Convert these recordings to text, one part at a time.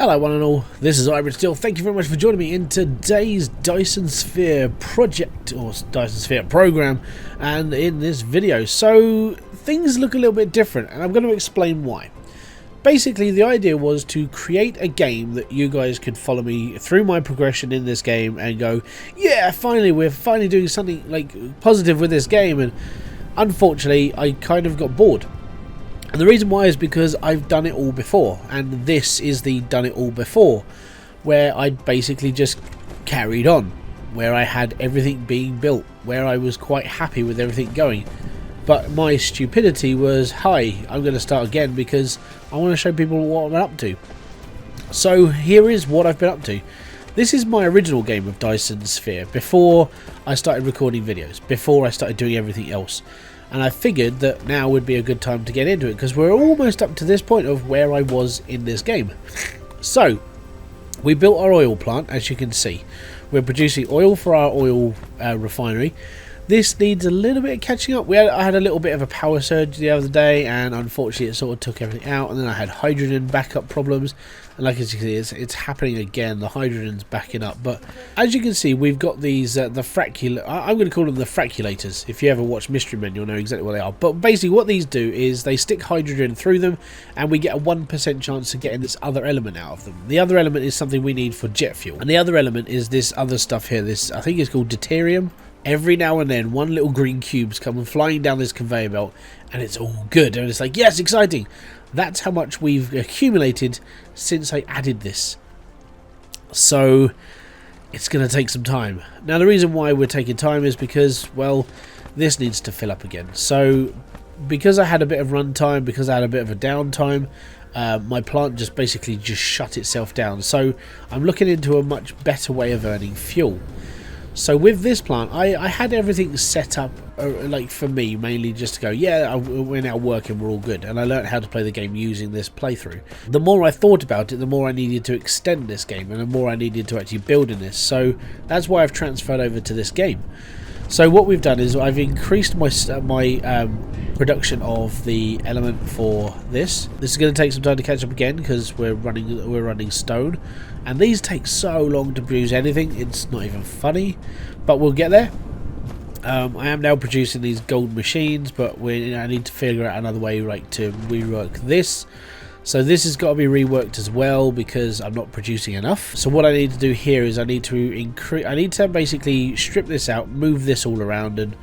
Hello one and all, this is Hybridsteel. Thank you very much for joining me in today's Dyson Sphere project, or Dyson Sphere program, and in this video. So, things look a little bit different, and I'm going to explain why. Basically, the idea was to create a game that you guys could follow me through my progression in this game and go, yeah, finally, we're finally doing something like positive with this game, and unfortunately, I kind of got bored. And the reason why is because I've done it all before, and this is the done it all before, where I basically just carried on, where I had everything being built, where I was quite happy with everything going. But my stupidity was, hi, I'm going to start again because I want to show people what I'm up to. So here is what I've been up to. This is my original game of Dyson Sphere, before I started recording videos, before I started doing everything else. And I figured that now would be a good time to get into it, because we're almost up to this point of where I was in this game. So, we built our oil plant, as you can see. We're producing oil for our oil refinery. This needs a little bit of catching up. I had a little bit of a power surge the other day, and unfortunately it sort of took everything out, and then I had hydrogen backup problems, and like as you can see, it's happening again. The hydrogen's backing up. But as you can see, we've got these I'm going to call them the fraculators. If you ever watch Mystery Men, you'll know exactly what they are. But basically what these do is they stick hydrogen through them, and we get a 1% chance of getting this other element out of them. The other element is something we need for jet fuel, and the other element is this other stuff here. This, I think it's called deuterium. Every now and then, one little green cube's coming flying down this conveyor belt, and it's all good, and it's like, yes, exciting. That's how much we've accumulated since I added this. So, it's going to take some time. Now, the reason why we're taking time is because, well, this needs to fill up again. So, because I had a bit of runtime, because I had a bit of a downtime, my plant just basically just shut itself down. So, I'm looking into a much better way of earning fuel. So with this plant, I had everything set up, like for me, mainly just to go, yeah, we're now working, we're all good. And I learned how to play the game using this playthrough. The more I thought about it, the more I needed to extend this game, and the more I needed to actually build in this. So that's why I've transferred over to this game. So what we've done is I've increased my production of the element for this. This is going to take some time to catch up again because we're running stone, and these take so long to produce anything. It's not even funny, but we'll get there. I am now producing these gold machines, but I need to figure out another way to rework this. So this has got to be reworked as well because I'm not producing enough. So what I need to do here is I need to basically strip this out, move this all around, and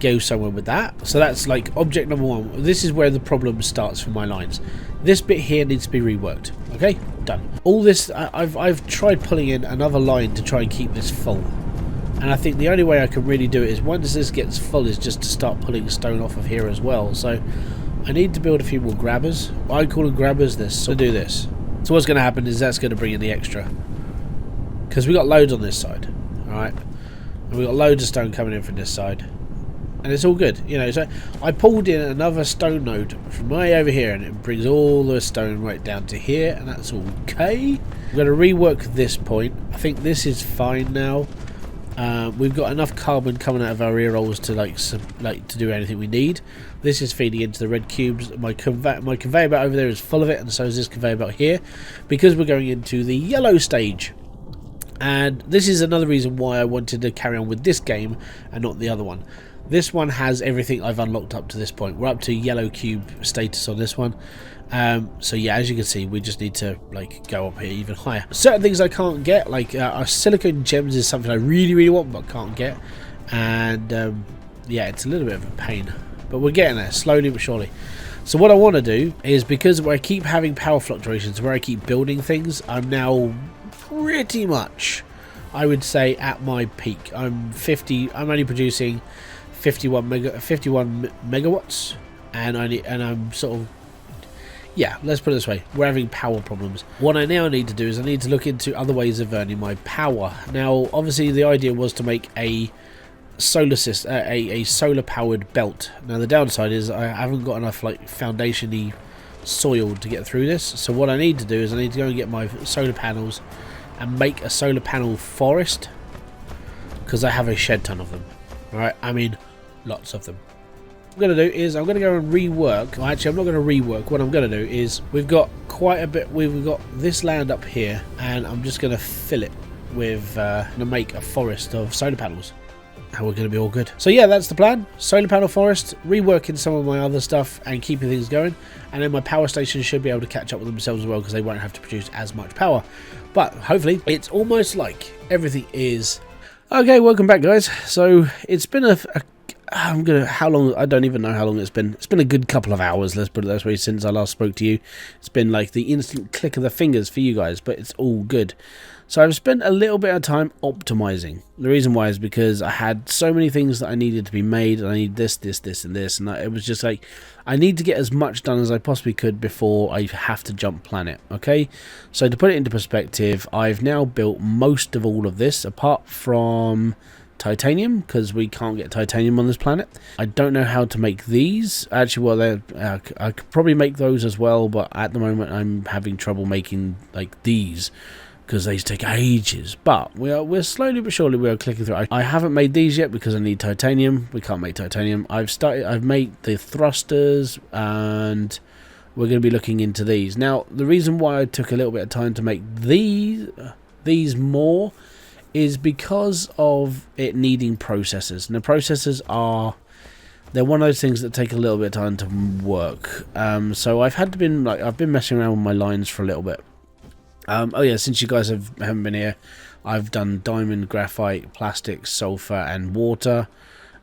go somewhere with that. So that's like object number one. This is where the problem starts for my lines. This bit here needs to be reworked. Okay, done. All this, I've tried pulling in another line to try and keep this full. And I think the only way I can really do it is once this gets full is just to start pulling stone off of here as well. So I need to build a few more grabbers. I call them grabbers. So do this. So what's going to happen is that's going to bring in the extra, because we got loads on this side. All right, and we got loads of stone coming in from this side, and it's all good, you know. So I pulled in another stone node from way over here, and it brings all the stone right down to here, and that's okay. I'm going to rework this point. I think this is fine now. We've got enough carbon coming out of our ear rolls to like to do anything we need. This is feeding into the red cubes. My conveyor belt over there is full of it, and so is this conveyor belt here, because we're going into the yellow stage. And this is another reason why I wanted to carry on with this game and not the other one. This one has everything I've unlocked up to this point. We're up to yellow cube status on this one. So yeah, as you can see, we just need to like go up here even higher. Certain things I can't get, like our silicone gems is something I really want but can't get. And yeah, it's a little bit of a pain, but we're getting there slowly but surely. So what I want to do is, because I keep having power fluctuations where I keep building things, I'm now pretty much, I would say, at my peak. I'm only producing 51 megawatts, and I'm sort of, yeah, let's put it this way, we're having power problems. What I now need to do is I need to look into other ways of earning my power. Now obviously the idea was to make a solar system, a solar powered belt. Now the downside is I haven't got enough like foundation-y soil to get through this. So what I need to do is I need to go and get my solar panels and make a solar panel forest, because I have a shed ton of them. Alright, I mean lots of them. I'm going to do is I'm going to go and rework. Well, actually, I'm not going to rework. What I'm going to do is we've got quite a bit. We've got this land up here, and I'm just going to fill it with to make a forest of solar panels. And we're going to be all good. So yeah, that's the plan. Solar panel forest, reworking some of my other stuff and keeping things going. And then my power stations should be able to catch up with themselves as well, because they won't have to produce as much power. But hopefully, it's almost like everything is... Okay, welcome back, guys. So it's been how long? I don't even know how long it's been. It's been a good couple of hours, let's put it that way, since I last spoke to you. It's been like the instant click of the fingers for you guys, but it's all good. So I've spent a little bit of time optimizing. The reason why is because I had so many things that I needed to be made. I need this, and this, and it was just like, I need to get as much done as I possibly could before I have to jump planet, okay? So to put it into perspective, I've now built most of all of this, apart from titanium, because we can't get titanium on this planet. I don't know how to make these. Actually, well, I could probably make those as well, but at the moment I'm having trouble making like these, because they take ages. But we're slowly but surely we're clicking through. I haven't made these yet because I need titanium. We can't make titanium. I've made the thrusters, and we're going to be looking into these. Now, the reason why I took a little bit of time to make these more is because of it needing processors. And the processors they're one of those things that take a little bit of time to work. So I've been messing around with my lines for a little bit. Oh yeah, since you guys haven't been here, I've done diamond, graphite, plastic, sulfur and water,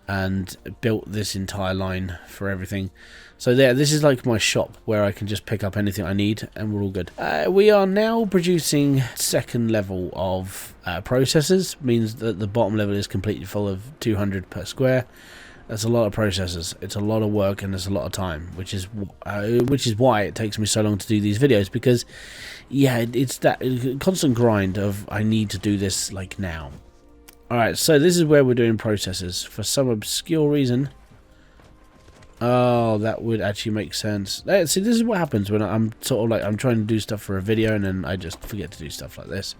and built this entire line for everything. So this is like my shop where I can just pick up anything I need, and we're all good. We are now producing second level of processors. Means that the bottom level is completely full of 200 per square. That's a lot of processors. It's a lot of work, and it's a lot of time, which is why it takes me so long to do these videos, because yeah, it's that constant grind of I need to do this like now. Alright, so this is where we're doing processors. For some obscure reason, oh, that would actually make sense. See, this is what happens when I'm sort of like, I'm trying to do stuff for a video and then I just forget to do stuff like this.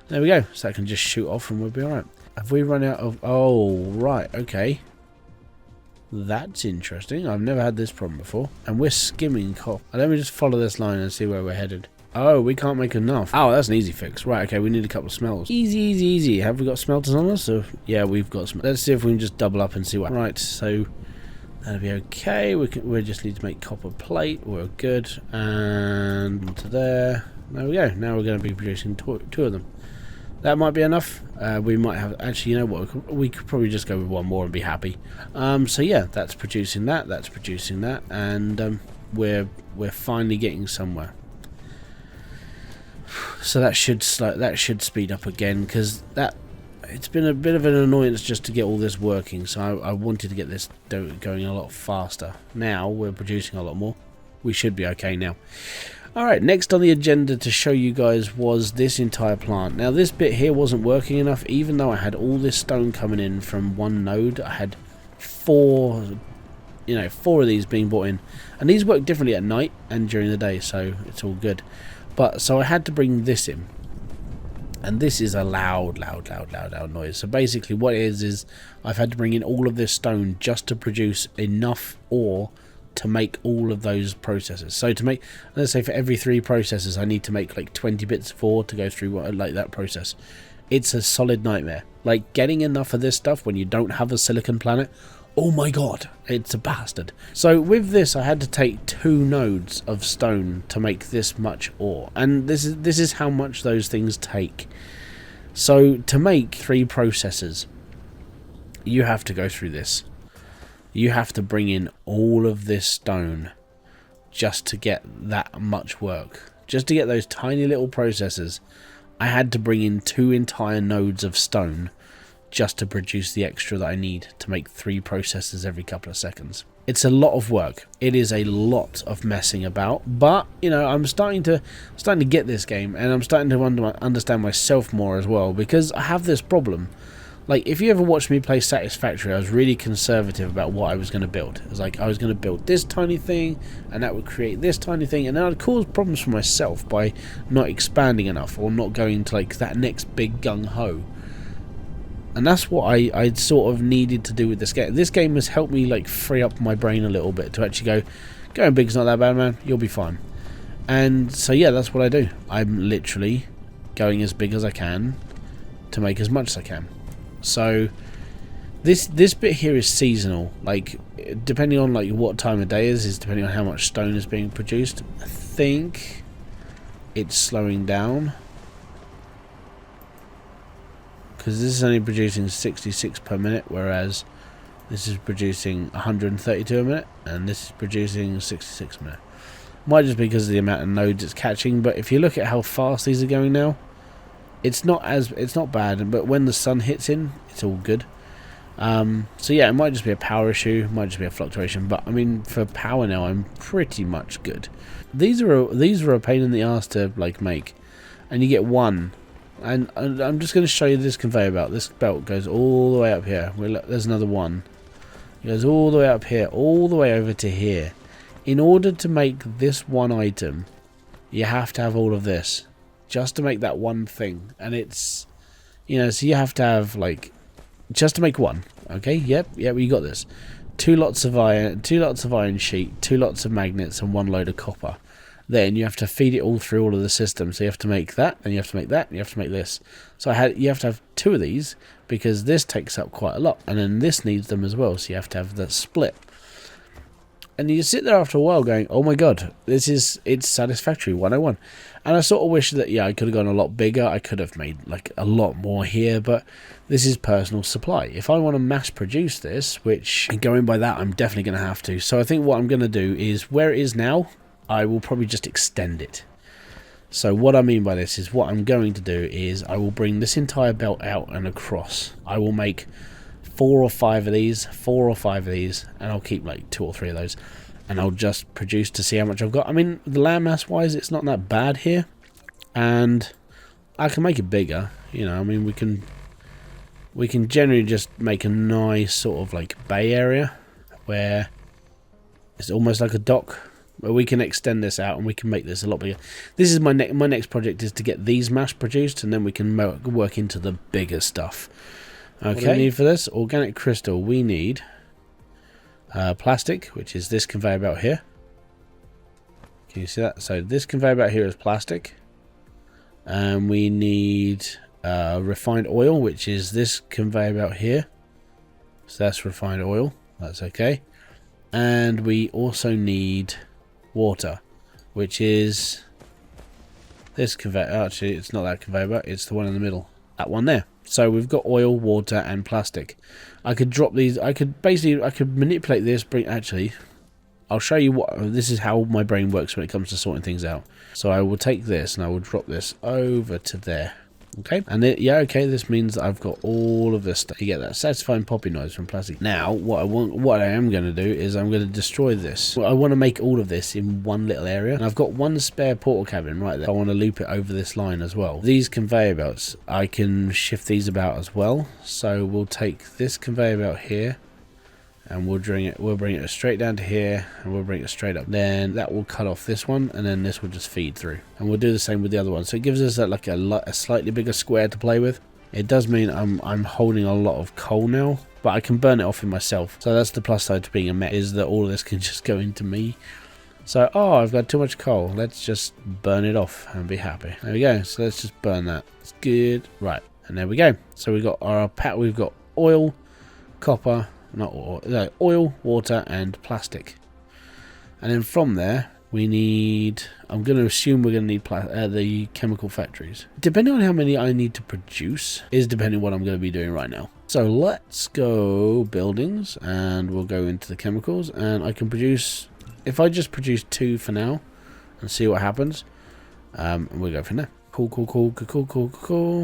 There we go. So that can just shoot off and we'll be alright. Have we run out of... Oh, right, okay. That's interesting. I've never had this problem before. And we're skimming copper. Let me just follow this line and see where we're headed. Oh, we can't make enough. Oh, that's an easy fix. Right, okay, we need a couple of smelters. Easy, easy, easy. Have we got smelters on us? Or, yeah, we've got some. Let's see if we can just double up and see what... Right, so that'll be okay. We just need to make copper plate. We're good. And to there. There we go. Now we're going to be producing two of them. That might be enough. We might have... Actually, you know what? We could probably just go with one more and be happy. So yeah, that's producing that. That's producing that. And we're finally getting somewhere. So that should speed up again, because it's been a bit of an annoyance just to get all this working. So I wanted to get this going a lot faster. Now we're producing a lot more. We should be okay now. Alright, next on the agenda to show you guys was this entire plant. Now this bit here wasn't working enough, even though I had all this stone coming in from one node. I had four of these being brought in. And these work differently at night and during the day, so it's all good. But so I had to bring this in, and this is a loud noise. So basically what it is I've had to bring in all of this stone just to produce enough ore to make all of those processes. So to make, let's say for every 3 processes I need to make like 20 bits of ore to go through like that process. It's a solid nightmare. Like getting enough of this stuff when you don't have a silicon planet, oh my god, it's a bastard. So with this I had to take 2 nodes of stone to make this much ore, and this is how much those things take. So to make 3 processors, you have to go through this. You have to bring in all of this stone just to get that much work. Just to get those tiny little processors, I had to bring in 2 entire nodes of stone just to produce the extra that I need to make 3 processors every couple of seconds. It's a lot of work. It is a lot of messing about, but you know, I'm starting to get this game, and I'm starting to understand myself more as well, because I have this problem. Like, if you ever watched me play Satisfactory, I was really conservative about what I was going to build. It was like, I was going to build this tiny thing, and that would create this tiny thing, and then I'd cause problems for myself by not expanding enough, or not going to like that next big gung-ho. And that's what I sort of needed to do with this game. This game has helped me like free up my brain a little bit to actually go, going big's not that bad, man. You'll be fine. And so yeah, that's what I do. I'm literally going as big as I can to make as much as I can. So this bit here is seasonal. Like depending on like what time of day is depending on how much stone is being produced. I think it's slowing down because this is only producing 66 per minute, whereas this is producing 132 a minute, and this is producing 66 a minute. Might just be because of the amount of nodes it's catching, but if you look at how fast these are going now, it's not bad. But when the sun hits in, it's all good. So yeah, it might just be a power issue, might just be a fluctuation. But I mean, for power now, I'm pretty much good. These are a pain in the ass to like make, and you get one. And I'm just going to show you this conveyor belt. This belt goes all the way up here. There's another one. It goes all the way up here, all the way over to here. In order to make this one item, you have to have all of this just to make that one thing. And it's, you know, so you have to have like, just to make one. Okay, yep, we got this. 2 lots of iron, 2 lots of iron sheet, 2 lots of magnets, and 1 load of copper. Then you have to feed it all through all of the systems. So you have to make that, and you have to make that, and you have to make this. So you have to have 2 of these because this takes up quite a lot, and then this needs them as well. So you have to have the split. And you sit there after a while going, "Oh my god, it's satisfactory 101." And I sort of wish that I could have gone a lot bigger. I could have made like a lot more here, but this is personal supply. If I want to mass produce this, which going by that, I'm definitely going to have to. So I think what I'm going to do is where it is now, I will probably just extend it. So what I mean by this is what I'm going to do is I will bring this entire belt out and across. I will make 4 or 5 of these, and I'll keep like 2 or 3 of those, and I'll just produce to see how much I've got. I mean, the land mass wise, it's not that bad here, and I can make it bigger. You know, I mean, we can generally just make a nice sort of like bay area where it's almost like a dock. But we can extend this out and we can make this a lot bigger. This is my next project is to get these mass produced, and then we can work into the bigger stuff. Okay. What do we need for this? Organic crystal. We need plastic, which is this conveyor belt here. Can you see that? So this conveyor belt here is plastic. And we need refined oil, which is this conveyor belt here. So that's refined oil. That's okay. And we also need water, which is this conveyor. Actually, it's not that conveyor belt, it's the one in the middle, that one there. So we've got oil, water, and plastic. I could drop these. I could manipulate this. Actually, I'll show you what. This is how my brain works when it comes to sorting things out. So I will take this and I will drop this over to there. Okay, and okay, this means that I've got all of this stuff. You get that satisfying poppy noise from plastic. Now, what I am going to do is I'm going to destroy this. I want to make all of this in one little area, and I've got one spare portal cabin right there. I want to loop it over this line as well. These conveyor belts, I can shift these about as well. So we'll take this conveyor belt here, and we'll bring it straight down to here, and we'll bring it straight up. Then that will cut off this one, and then this will just feed through. And we'll do the same with the other one. So it gives us like a slightly bigger square to play with. It does mean I'm holding a lot of coal now, but I can burn it off in myself. So that's the plus side to being a mech, is that all of this can just go into me. So, I've got too much coal. Let's just burn it off and be happy. There we go. So let's just burn that. It's good. Right. And there we go. So we've got we've got oil, copper, oil, water, and plastic. And then from there, we need, I'm going to assume we're going to need the chemical factories. Depending on how many I need to produce is depending on what I'm going to be doing right now. So let's go buildings, and we'll go into the chemicals, and I can produce, if I just produce 2 for now and see what happens, and we'll go from there. Cool.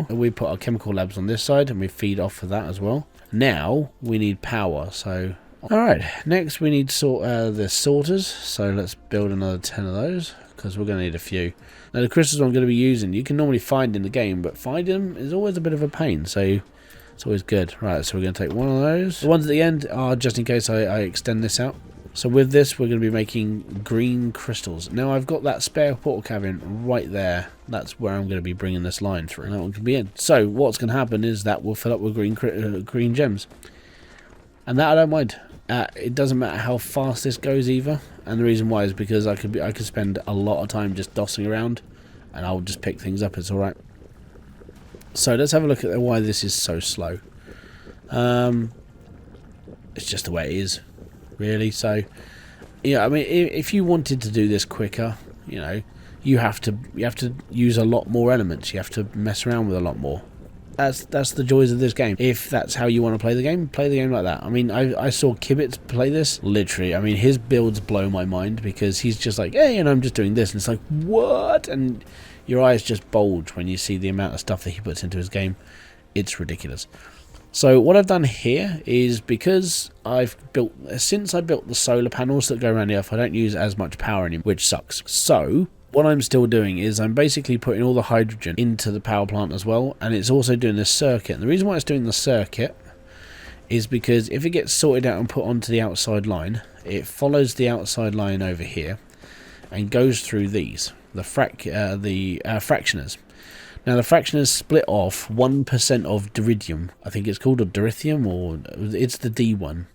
And we put our chemical labs on this side, and we feed off of that as well. Now we need power, so alright, next we need the sorters, so let's build another 10 of those, because we're going to need a few. Now the crystals I'm going to be using, you can normally find in the game, but finding them is always a bit of a pain, so it's always good. Right, so we're going to take one of those. The ones at the end are just in case I extend this out, So with this, we're going to be making green crystals. Now I've got that spare portal cabin right there. That's where I'm going to be bringing this line through. And that one can be in. So what's going to happen is that will fill up with green gems. And that I don't mind. It doesn't matter how fast this goes either. And the reason why is because I could spend a lot of time just dossing around. And I'll just pick things up. It's alright. So let's have a look at why this is so slow. It's just the way it is. Really, so yeah, I mean, if you wanted to do this quicker, you know, you have to use a lot more elements. You have to mess around with a lot more. That's the joys of this game. If that's how you want to play the game like that. I mean, I saw Kibbitz play this, literally. I mean, his builds blow my mind because he's just like, hey, and I'm just doing this, and it's like, what? And your eyes just bulge when you see the amount of stuff that he puts into his game. It's ridiculous. So what I've done here is, because since I built the solar panels that go around the earth, I don't use as much power anymore, which sucks. So what I'm still doing is I'm basically putting all the hydrogen into the power plant as well, and it's also doing this circuit. And the reason why it's doing the circuit is because if it gets sorted out and put onto the outside line, it follows the outside line over here and goes through these, the fractioners. Now the fractioners split off 1% of diridium. I think it's called a dilithium, or it's the D one.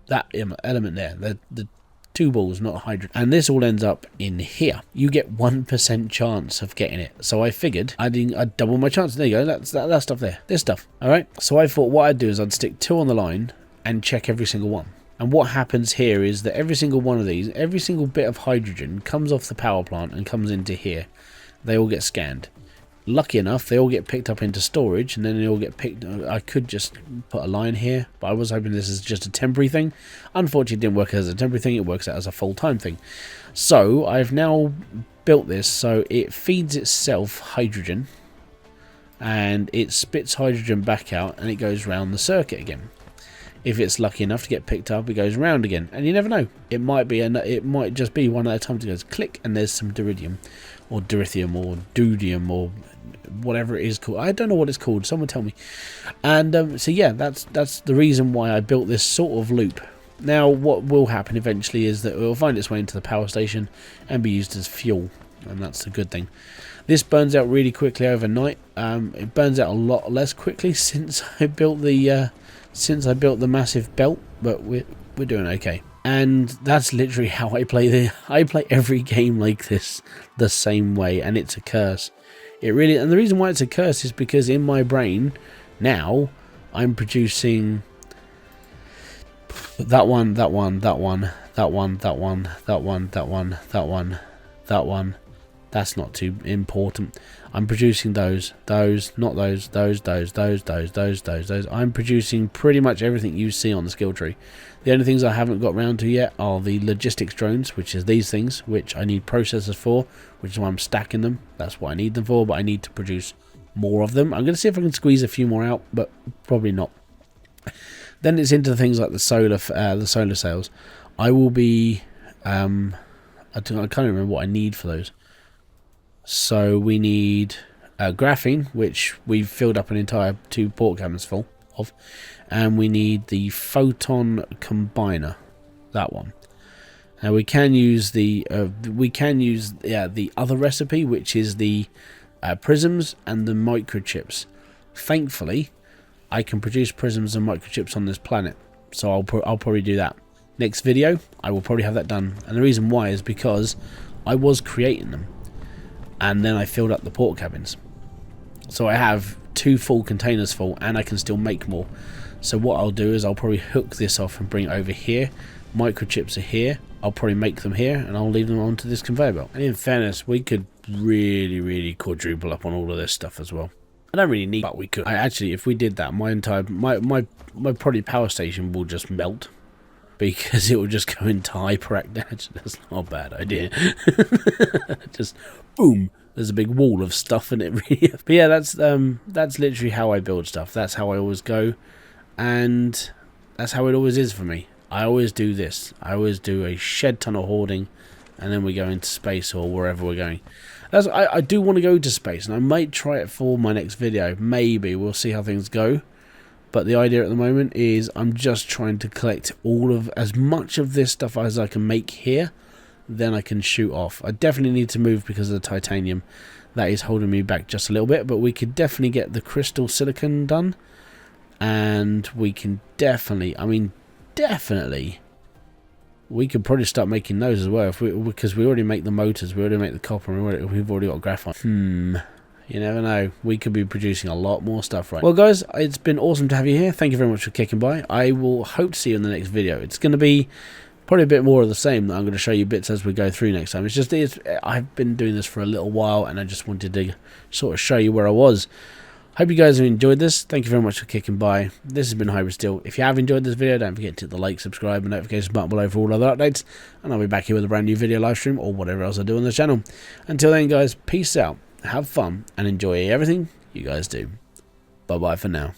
That element there, the two balls, not a hydrogen. And this all ends up in here. You get 1% chance of getting it. So I figured I'd double my chance. There you go. That's that stuff there. This stuff. All right. So I thought what I'd do is I'd stick 2 on the line and check every single one. And what happens here is that every single one of these, every single bit of hydrogen comes off the power plant and comes into here. They all get scanned. Lucky enough, they all get picked up into storage, and then they all get picked. I could just put a line here, but I was hoping this is just a temporary thing. Unfortunately, it didn't work as a temporary thing. It works out as a full-time thing. So I've now built this so it feeds itself hydrogen, and it spits hydrogen back out, and it goes round the circuit again. If it's lucky enough to get picked up, it goes around again, and you never know. It might just be one at a time. It goes click, and there's some diridium, or dilithium, or dudium, or whatever it is called. I don't know what it's called. Someone tell me. And so yeah, that's the reason why I built this sort of loop. Now, what will happen eventually is that it will find its way into the power station and be used as fuel, and that's a good thing. This burns out really quickly overnight. It burns out a lot less quickly since I built the massive belt, but we're doing okay. And that's literally how I play I play every game like this the same way, and it's a curse. It really, and the reason why it's a curse is because in my brain now I'm producing that one. That's not too important. I'm producing those, not those. I'm producing pretty much everything you see on the skill tree. The only things I haven't got round to yet are the logistics drones, which is these things, which I need processors for, which is why I'm stacking them. That's what I need them for, but I need to produce more of them. I'm going to see if I can squeeze a few more out, but probably not. Then it's into things like the solar sails. I will be, I can't remember what I need for those. So we need graphene, which we've filled up an entire 2 port cabins full of, and we need the photon combiner, that one. Now we can use the other recipe, which is the prisms and the microchips. Thankfully, I can produce prisms and microchips on this planet, so I'll probably do that. Next video, I will probably have that done, and the reason why is because I was creating them, and then I filled up the port cabins. So I have 2 full containers full, and I can still make more. So what I'll do is I'll probably hook this off and bring it over here. Microchips are here. I'll probably make them here, and I'll leave them onto this conveyor belt. And in fairness, we could really quadruple up on all of this stuff as well. I don't really need, but we could. Actually, if we did that, my probably power station will just melt, because it will just go into hyperactive. That's not a bad idea. Just boom. There's a big wall of stuff in it, really. But yeah, that's literally how I build stuff. That's how I always go, and that's how it always is for me. I always do this. I always do a shed ton of hoarding, and then we go into space or wherever we're going. I do want to go to space, and I might try it for my next video. Maybe we'll see how things go. But the idea at the moment is I'm just trying to collect as much of this stuff as I can make here, then I can shoot off. I definitely need to move because of the titanium. That is holding me back just a little bit, but we could definitely get the crystal silicon done. And we can definitely, we could probably start making those as well, because we already make the motors, we already make the copper, and we've already got graphite. You never know. We could be producing a lot more stuff, right? Well, guys, it's been awesome to have you here. Thank you very much for kicking by. I will hope to see you in the next video. It's going to be probably a bit more of the same. I'm going to show you bits as we go through next time. I've been doing this for a little while, and I just wanted to sort of show you where I was. Hope you guys have enjoyed this. Thank you very much for kicking by. This has been Hybridsteel. If you have enjoyed this video, don't forget to hit the like, subscribe, and notification button below for all other updates. And I'll be back here with a brand new video live stream or whatever else I do on the channel. Until then, guys, peace out. Have fun and enjoy everything you guys do. Bye bye for now.